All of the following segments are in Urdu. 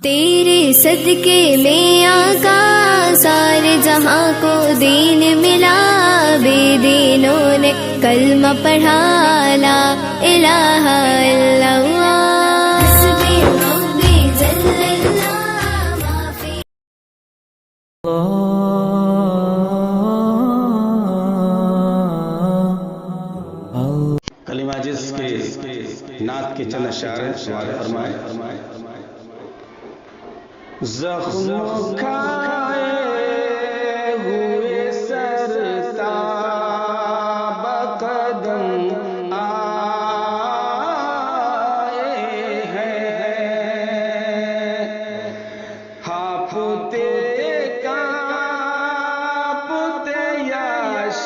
تیرے صدقے میں آقا سارے جہاں کو دین ملا، بے دینوں نے کلمہ پڑھا لا الہ الا اللہ، حسبی ربی جل اللہ ما فی کلمہ جس کے نعت کے چند اشعار سوال فرمائے۔ زخم کھائے ہوئے سر تاب قدم آئے ہیں، ہاپتے کانپتے یا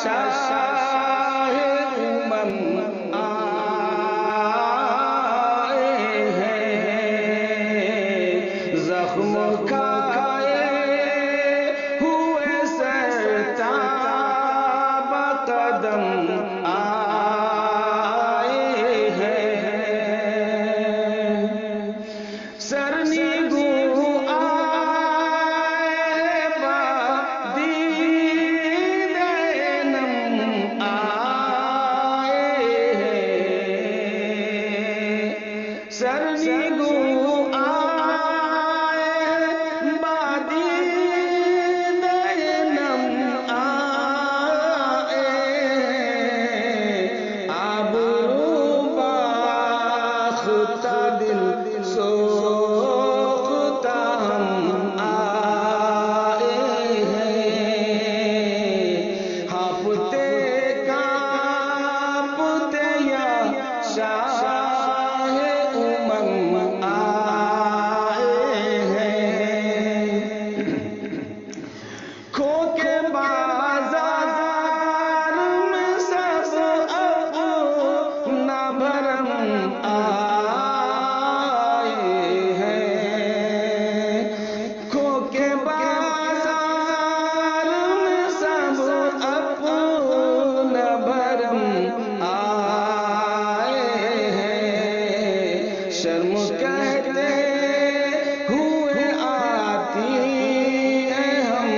شاہ امم آئے ہیں، زخم کھائے ہوئے سر تاب قدم آئے ہیں، سرنگو آئے با دید نم آئے ہیں، سرنگو دل سوختہ ہم آئے ہیں، ہاپتے کانپتے یا شاہ امم آئے ہیں، کھو کے بازار میں سب اپنا بھرم شرم کہتے ہوئے آتی ہے ہم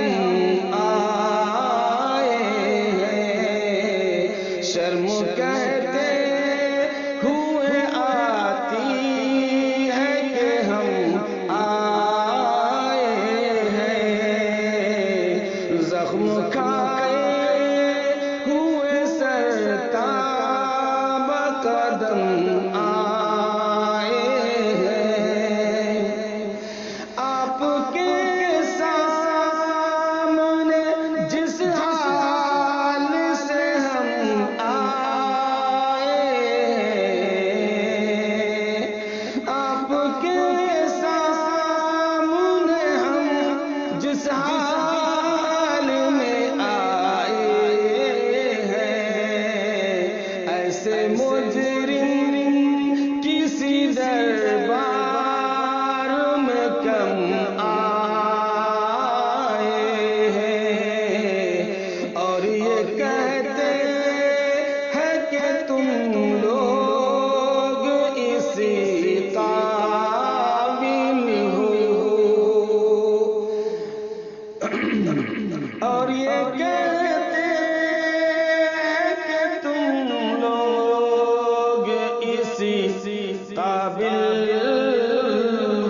آئے ہیں، شرم کہتے ہوئے آتی ہے کہ ہم آئے ہیں، زخم کھائے ہوئے سر تاب قدم حال میں آئے ہیں، ایسے مجرم کسی دربار میں کم آئے ہیں، اور یہ کہتے ہیں کہ تم لوگ اسی قابل ہو، اور یہ کہتے ہیں کہ تم لوگ اسی قابل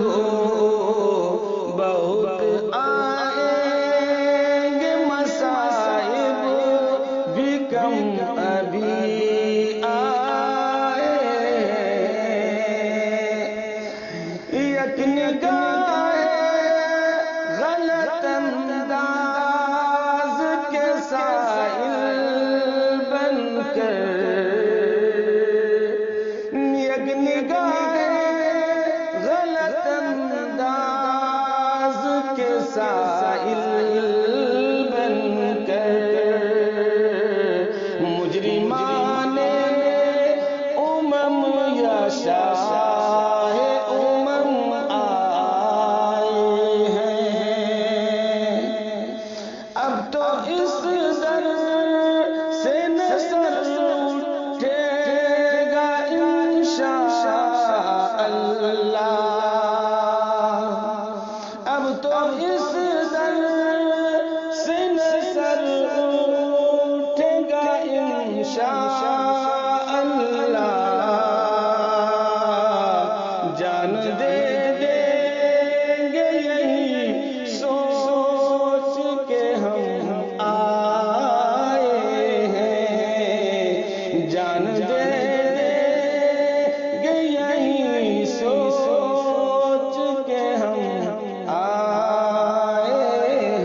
ہو، بہت آئیں گے مصائب بھی کم ابھی آئے ہیں، یک نگاہ غلط انداز کے سائل بن کر، یک نگاہ غلط انداز کے سائل بن کر، مجرمان امم یا شاہ امم آئے جان دے گے یہی سوچ کے ہم آئے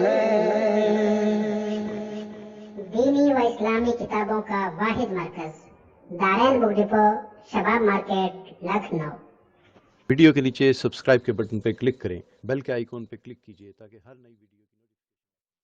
ہیں۔ دینی و اسلامی کتابوں کا واحد مرکز، دارین بک ڈپو، شباب مارکیٹ، لکھنؤ۔ ویڈیو کے نیچے سبسکرائب کے بٹن پہ کلک کریں، بیل کے آئیکن پہ کلک کیجئے تاکہ ہر نئی ویڈیو